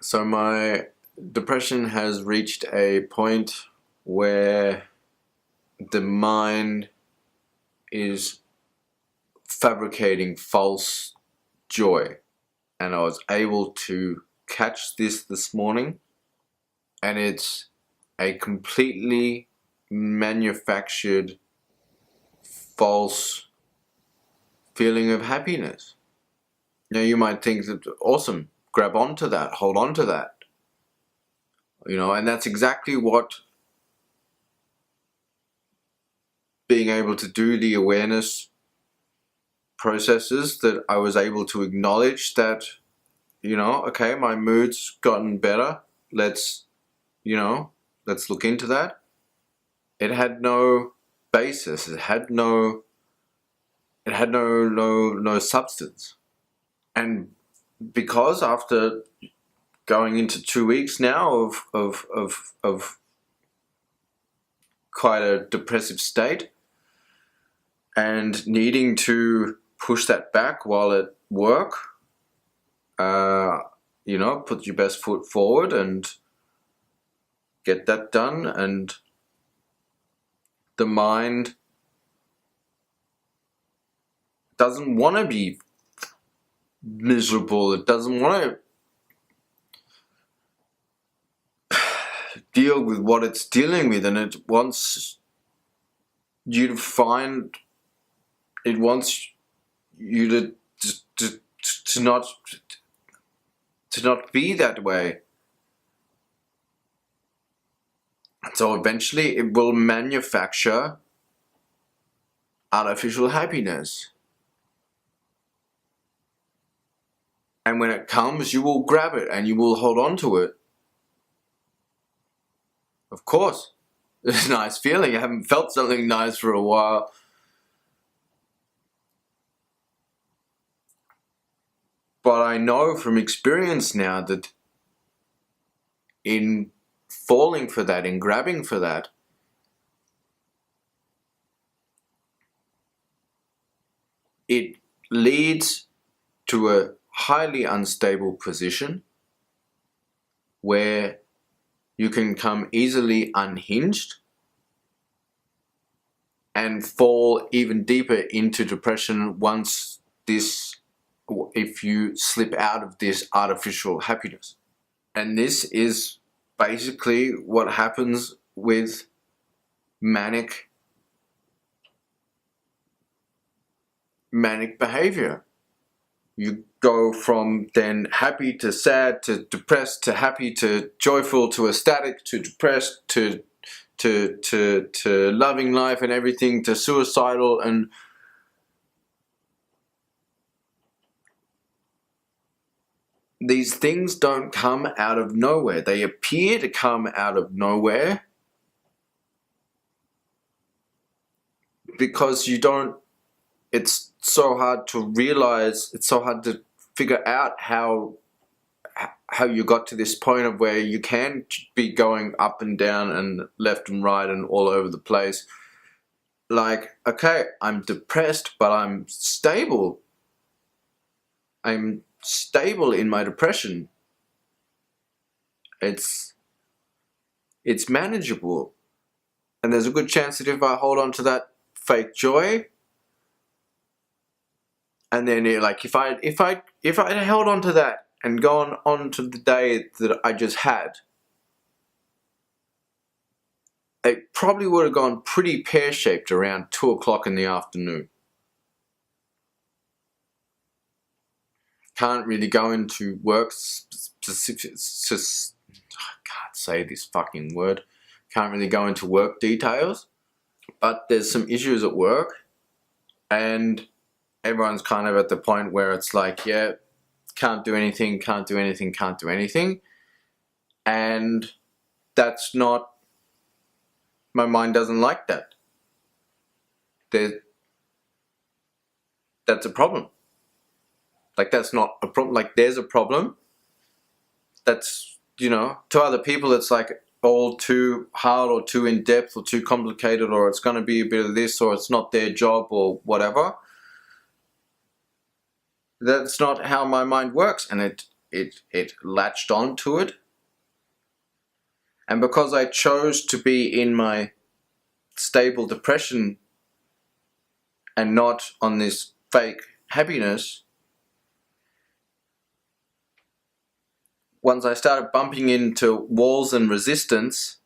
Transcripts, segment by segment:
So my depression has reached a point where the mind is fabricating false joy. And I was able to catch this morning, and it's a completely manufactured false feeling of happiness. Now you might think that awesome, grab onto that, hold on to that. And that's exactly what being able to do the awareness processes, that I was able to acknowledge that, okay, my mood's gotten better. Let's look into that. It had no basis. It had no substance. And because after going into 2 weeks now of quite a depressive state, and needing to push that back while at work, put your best foot forward and get that done. And the mind doesn't want to be miserable. It doesn't want to deal with what it's dealing with, and it wants you to find. It wants you to not be that way. So eventually it will manufacture artificial happiness. And when it comes, you will grab it and you will hold on to it. Of course, it's a nice feeling. I haven't felt something nice for a while. But I know from experience now that in falling for that, in grabbing for that, it leads to a highly unstable position where you can come easily unhinged and fall even deeper into depression if you slip out of this artificial happiness. And this is basically what happens with manic behavior. You go from then happy to sad to depressed to happy to joyful to ecstatic to depressed to loving life and everything to suicidal. And these things don't come out of nowhere. They appear to come out of nowhere because it's so hard to realize, it's so hard to figure out how you got to this point of where you can be going up and down and left and right and all over the place. Like, okay, I'm depressed, but I'm stable. I'm stable in my depression. It's manageable. And there's a good chance that if I hold on to that fake joy, and then if I held on to that and gone on to the day that I just had, it probably would have gone pretty pear-shaped around 2 o'clock in the afternoon. Can't really go into work specifics. I can't say this fucking word. Can't really go into work details, but there's some issues at work, and everyone's kind of at the point where it's like, yeah, can't do anything, and that's not. My mind doesn't like that. That's a problem. Like, that's not a problem. Like, there's a problem. That's, to other people, it's like all too hard or too in-depth or too complicated, or it's going to be a bit of this, or it's not their job or whatever. That's not how my mind works. And it latched onto it. And because I chose to be in my stable depression and not on this fake happiness, once I started bumping into walls and resistance,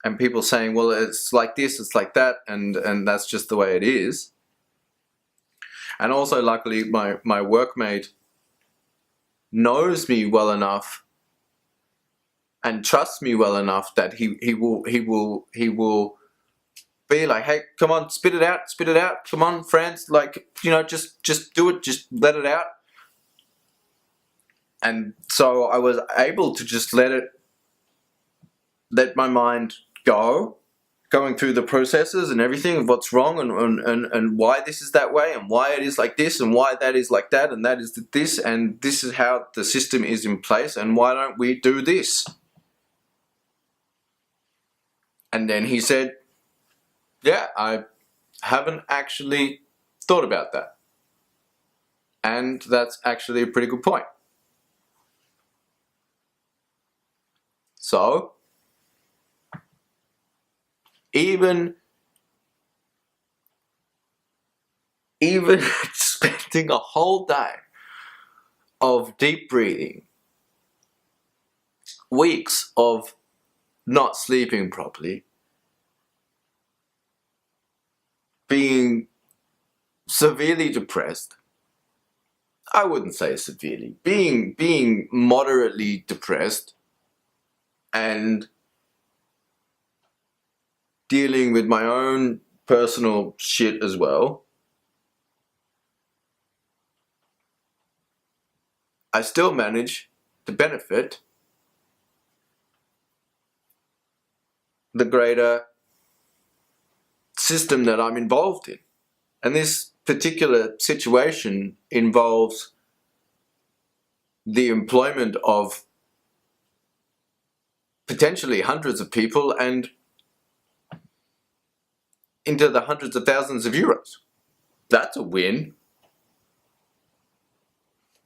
and people saying, well, it's like this, it's like that, and that's just the way it is. And also, luckily, my workmate knows me well enough and trusts me well enough that he will be like, hey, come on, spit it out, come on, friends, like, you know, just do it, just let it out. And so I was able to just let my mind going through the processes and everything of what's wrong and why this is that way and why it is like this and why that is like that and that is this and this is how the system is in place and why don't we do this? And then he said, yeah, I haven't actually thought about that. And that's actually a pretty good point. So, even spending a whole day of deep breathing, weeks of not sleeping properly, being severely depressed, I wouldn't say severely, being moderately depressed and dealing with my own personal shit as well, I still manage to benefit the greater system that I'm involved in. And this particular situation involves the employment of potentially hundreds of people and into the hundreds of thousands of euros. That's a win.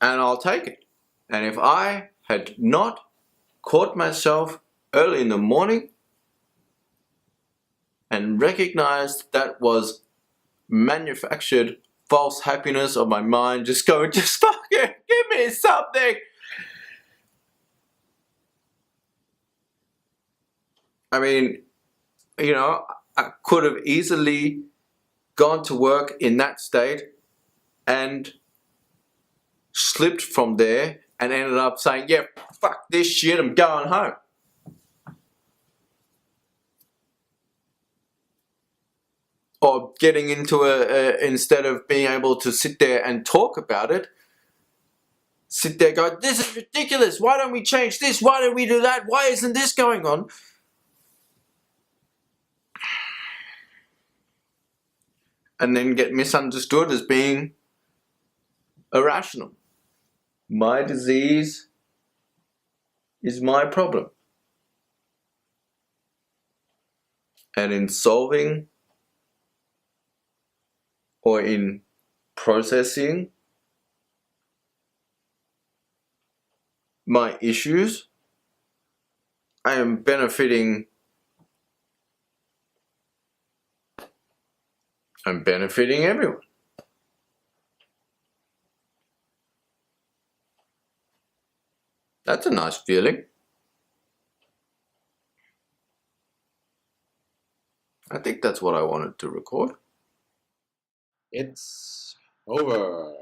And I'll take it. And if I had not caught myself early in the morning and recognized that was manufactured false happiness of my mind, just going, just fucking give me something. I mean, you know, I could have easily gone to work in that state and slipped from there and ended up saying, yeah, fuck this shit, I'm going home. Or getting into instead of being able to sit there and talk about it, sit there go, this is ridiculous, why don't we change this, why don't we do that, why isn't this going on? And then get misunderstood as being irrational. My disease is my problem. And in solving or in processing my issues, I am benefiting everyone. That's a nice feeling. I think that's what I wanted to record. It's over.